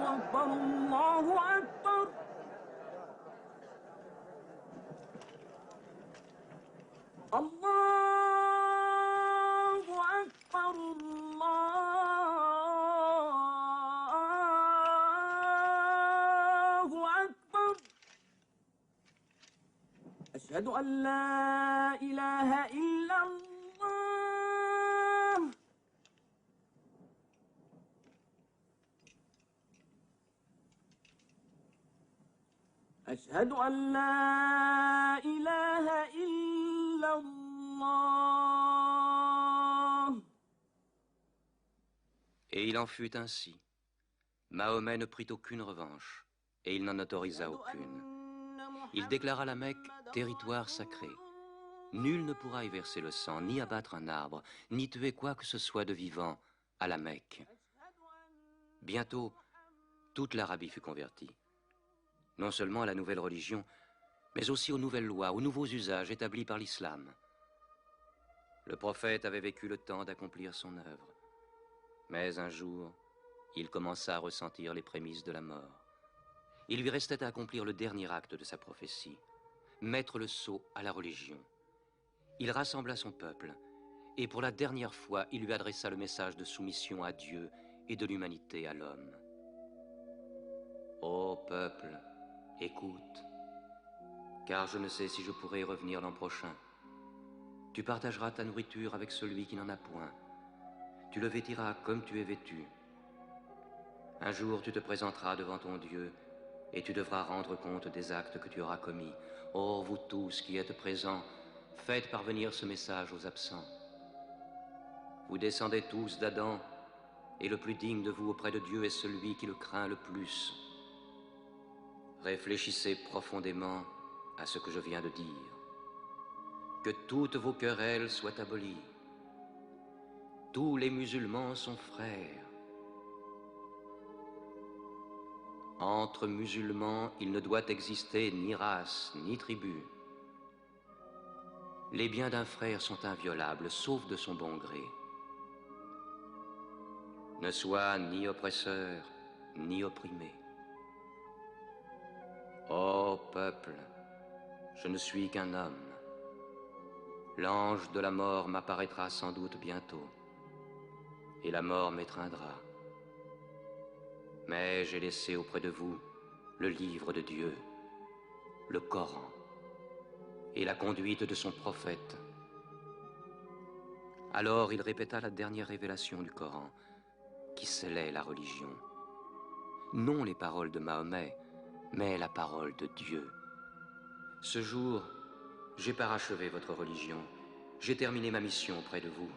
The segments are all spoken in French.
أكبر الله أكبر الله أكبر الله أكبر أشهد أن لا إله إلا الله أشهد أن لا إله إلا الله. Et il en fut ainsi. Mahomet ne prit aucune revanche, et il n'en autorisa aucune. Il déclara la Mecque territoire sacré. Nul ne pourra y verser le sang, ni abattre un arbre, ni tuer quoi que ce soit de vivant à la Mecque. Bientôt, toute l'Arabie fut convertie. Non seulement à la nouvelle religion, mais aussi aux nouvelles lois, aux nouveaux usages établis par l'islam. Le prophète avait vécu le temps d'accomplir son œuvre. Mais un jour, il commença à ressentir les prémices de la mort. Il lui restait à accomplir le dernier acte de sa prophétie, mettre le sceau à la religion. Il rassembla son peuple, et pour la dernière fois, il lui adressa le message de soumission à Dieu et de l'humanité à l'homme. Ô peuple, écoute, car je ne sais si je pourrai y revenir l'an prochain. Tu partageras ta nourriture avec celui qui n'en a point. Tu le vêtiras comme tu es vêtu. Un jour, tu te présenteras devant ton Dieu et tu devras rendre compte des actes que tu auras commis. Ô vous tous qui êtes présents, faites parvenir ce message aux absents. Vous descendez tous d'Adam, et le plus digne de vous auprès de Dieu est celui qui le craint le plus. Réfléchissez profondément à ce que je viens de dire. Que toutes vos querelles soient abolies. Tous les musulmans sont frères. Entre musulmans, il ne doit exister ni race, ni tribu. Les biens d'un frère sont inviolables, sauf de son bon gré. Ne sois ni oppresseur, ni opprimé. Ô peuple, je ne suis qu'un homme. L'ange de la mort m'apparaîtra sans doute bientôt, et la mort m'étreindra. Mais j'ai laissé auprès de vous le livre de Dieu, le Coran, et la conduite de son prophète. Alors il répéta la dernière révélation du Coran, qui scellait la religion. Non les paroles de Mahomet, mais la parole de Dieu. Ce jour, j'ai parachevé votre religion, j'ai terminé ma mission auprès de vous,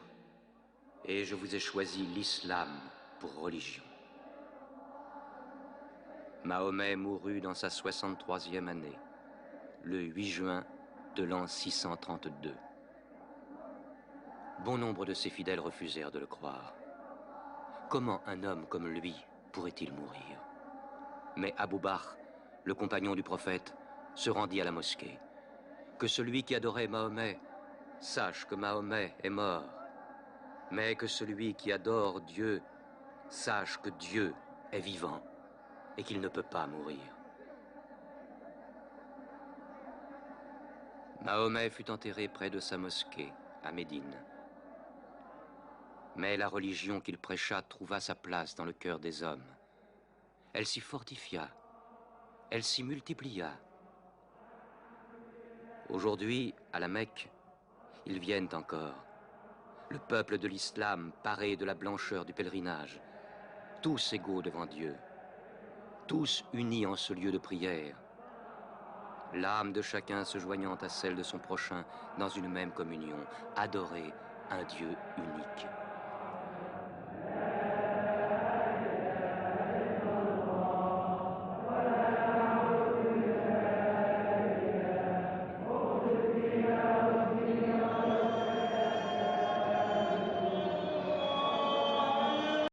et je vous ai choisi l'islam pour religion. Mahomet mourut dans sa 63e année, le 8 juin de l'an 632. Bon nombre de ses fidèles refusèrent de le croire. Comment un homme comme lui pourrait-il mourir? Mais Abou Bakr, le compagnon du prophète, se rendit à la mosquée. Que celui qui adorait Mahomet sache que Mahomet est mort, mais que celui qui adore Dieu sache que Dieu est vivant et qu'il ne peut pas mourir. Mahomet fut enterré près de sa mosquée, à Médine. Mais la religion qu'il prêcha trouva sa place dans le cœur des hommes. Elle s'y fortifia, elle s'y multiplia. Aujourd'hui, à la Mecque, ils viennent encore. Le peuple de l'islam paré de la blancheur du pèlerinage, tous égaux devant Dieu, tous unis en ce lieu de prière, l'âme de chacun se joignant à celle de son prochain dans une même communion, adorer un Dieu unique.